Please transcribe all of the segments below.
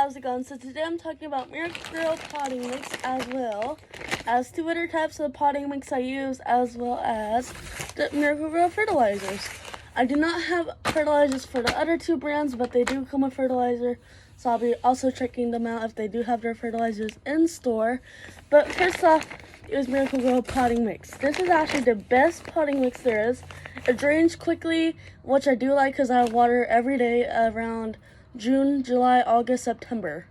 how's it going? So today I'm talking about Miracle-Gro potting mix as well as two other types of potting mix I use, as well as the Miracle-Gro fertilizers. I do not have fertilizers for the other two brands, but they do come with fertilizer, so I'll be also checking them out if they do have their fertilizers in store. But first off, it was Miracle-Gro potting mix. This is actually the best potting mix there is. It drains quickly, which I do like because I water every day around June, July, August, September.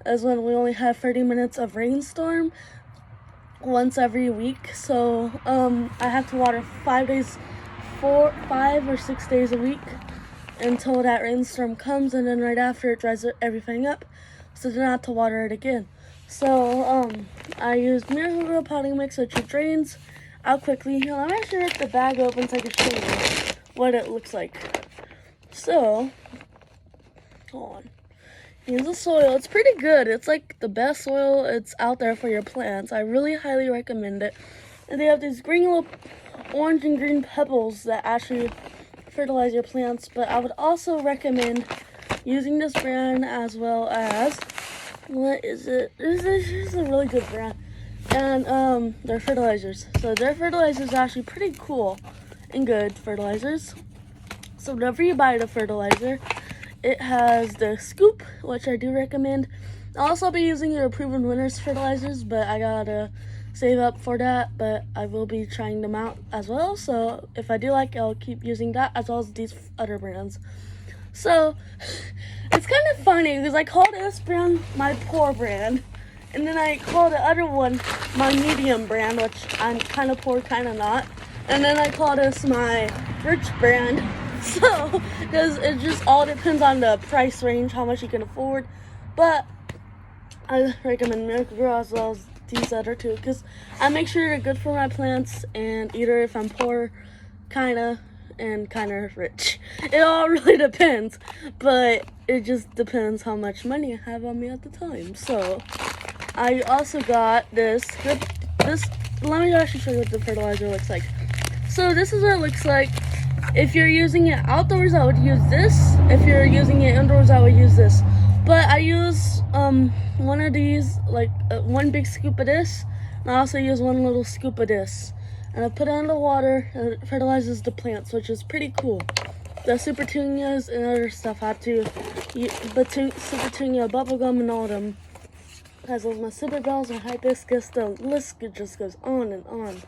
Is when we only have 30 minutes of rainstorm once every week. So I have to water 5 or 6 days a week until that rainstorm comes, and then right after it dries everything up, so then I have to water it again. So I use Miracle-Gro potting mix, which it drains out quickly. I'm actually rip the bag open so I can show you what it looks like. So hold on. Here's the soil. It's pretty good. It's like the best soil it's out there for your plants. I really highly recommend it. And they have these green little orange and green pebbles that actually fertilize your plants. But I would also recommend using this brand as well as, what is it? This is a really good brand. And their fertilizers. So their fertilizers are actually pretty cool and good fertilizers. So whenever you buy the fertilizer, it has the scoop, which I do recommend. I'll also be using your Proven Winners fertilizers, but I gotta save up for that. But I will be trying them out as well. So if I do like it, I'll keep using that as well as these other brands. So it's kind of funny because I call this brand my poor brand, and then I call the other one my medium brand, which I'm kind of poor, kind of not. And then I call this my rich brand. So, because it just all depends on the price range, how much you can afford. But I recommend Miracle-Gro as well as these other two, because I make sure they're good for my plants, and either if I'm poor, kinda, and kinda rich. It all really depends, but it just depends how much money I have on me at the time. So, I also got this, let me actually show you what the fertilizer looks like. So this is what it looks like. If you're using it outdoors, I would use this. If you're using it indoors, I would use this. But I use one of these, like one big scoop of this, and I also use one little scoop of this. And I put it in the water, and it fertilizes the plants, which is pretty cool. The Super Tunias and other stuff I have to, Super Tunia, bubblegum, and all of them. As well as my Super Bells and hibiscus, the list just goes on and on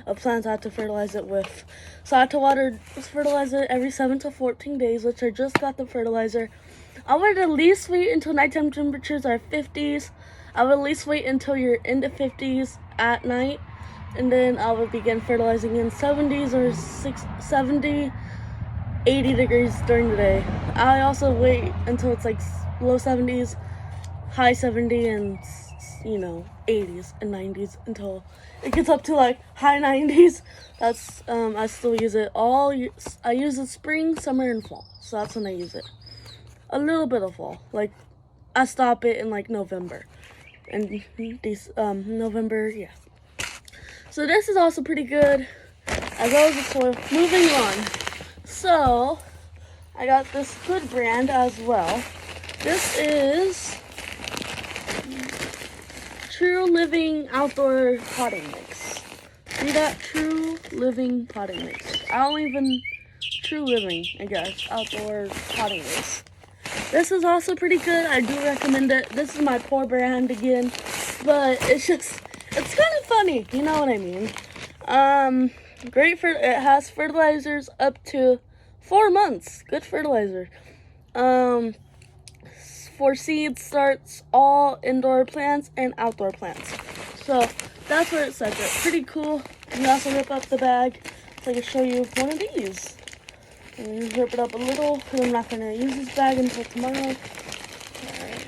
of plants I have to fertilize it with. So I have to fertilize it every 7 to 14 days, which I just got the fertilizer. I would at least wait until nighttime temperatures are 50s. I would at least wait until you're in the 50s at night, and then I would begin fertilizing in 70s or 70, 80 degrees during the day. I also wait until it's like low 70s, high 70, and 80s and 90s until it gets up to like high 90s. That's I still use it I use it spring, summer, and fall. So that's when I use it. A little bit of fall. Like I stop it in like November. And these November, yeah. So this is also pretty good, as well as the soil. Moving on. So I got this good brand as well. This is True Living Outdoor Potting Mix. See that? True Living Potting Mix. True Living, I guess, Outdoor Potting Mix. This is also pretty good. I do recommend it. This is my poor brand again, but it's kind of funny. You know what I mean? It has fertilizers up to 4 months. Good fertilizer. For seed starts, all indoor plants and outdoor plants. So that's where it says it. Pretty cool. You can also rip up the bag so I can show you one of these. And just rip it up a little because I'm not going to use this bag until tomorrow. Alright.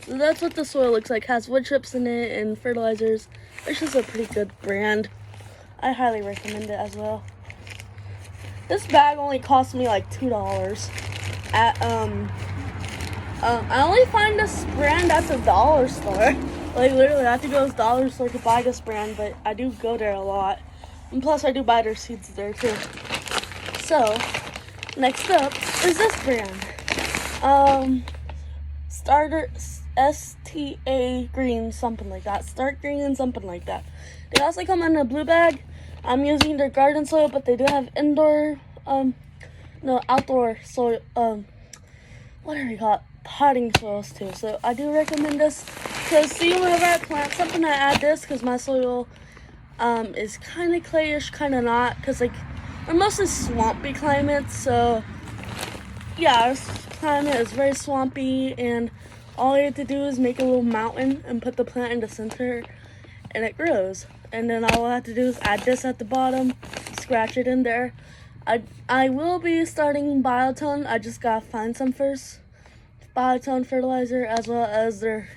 So that's what the soil looks like. It has wood chips in it and fertilizers. It's just a pretty good brand. I highly recommend it as well. This bag only cost me like $2. I only find this brand at the dollar store. Like literally, I have to go to the dollar store to buy this brand, but I do go there a lot. And plus, I do buy their seeds there too. So, next up is this brand. starter STA green, something like that. Start green, something like that. They also come in a blue bag. I'm using their garden soil, but they do have indoor, outdoor soil, what do we call it? Potting soils too. So I do recommend this because see, whenever I plant something, I add this because my soil is kind of clayish, kind of not, because like we're mostly swampy climate. So yeah, our climate is very swampy, and all you have to do is make a little mountain and put the plant in the center, and it grows. And then all I have to do is add this at the bottom, scratch it in there. I will be starting biotone. I just gotta find some first. Biotone fertilizer, as well as their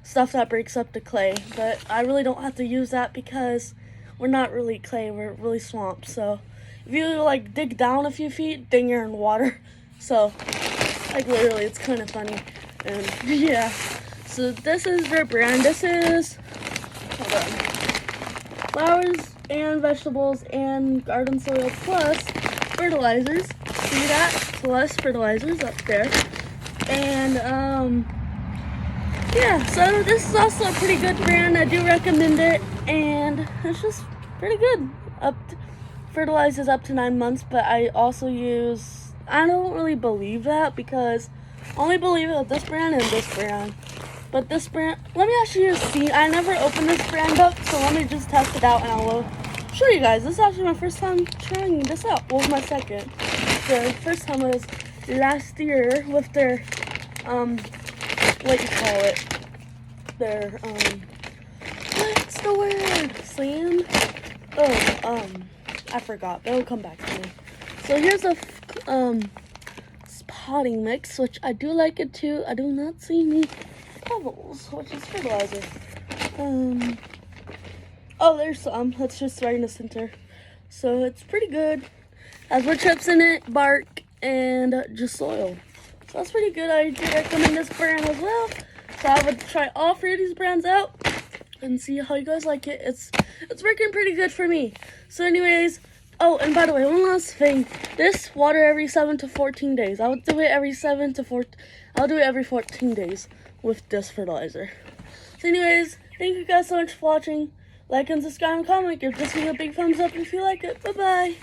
stuff that breaks up the clay. But I really don't have to use that because we're not really clay, we're really swamp. So if you like dig down a few feet, then you're in water. So like literally, it's kind of funny. And yeah, so this is their brand. This is, hold on, flowers and vegetables and garden soil plus fertilizers. See that? Plus fertilizers up there. And yeah, so this is also a pretty good brand. I do recommend it, and it's just pretty good. Fertilizes up to 9 months, but I also use, I don't really believe that because I only believe it with this brand and this brand. But this brand, let me actually just see. I never opened this brand up, so let me just test it out and I will show you guys. This is actually my first time trying this out. Well, my second. The first time was last year with their, what you call it? Their, what's the word? Sand? Oh, I forgot. It'll come back to me. So here's a, potting mix, which I do like it too. I do not see any pebbles, which is fertilizer. Oh, there's some. That's just right in the center. So it's pretty good. Has wood chips in it, bark, and just soil. So that's pretty good. I do recommend this brand as well. So I would try all 3 of these brands out and see how you guys like it. It's working pretty good for me. So anyways, oh, and by the way, one last thing. This water every 7 to 14 days. I would do it every 7 to 14. I'll do it every 14 days with this fertilizer. So anyways, thank you guys so much for watching. Like and subscribe and comment. Give this video a big thumbs up if you like it. Bye-bye.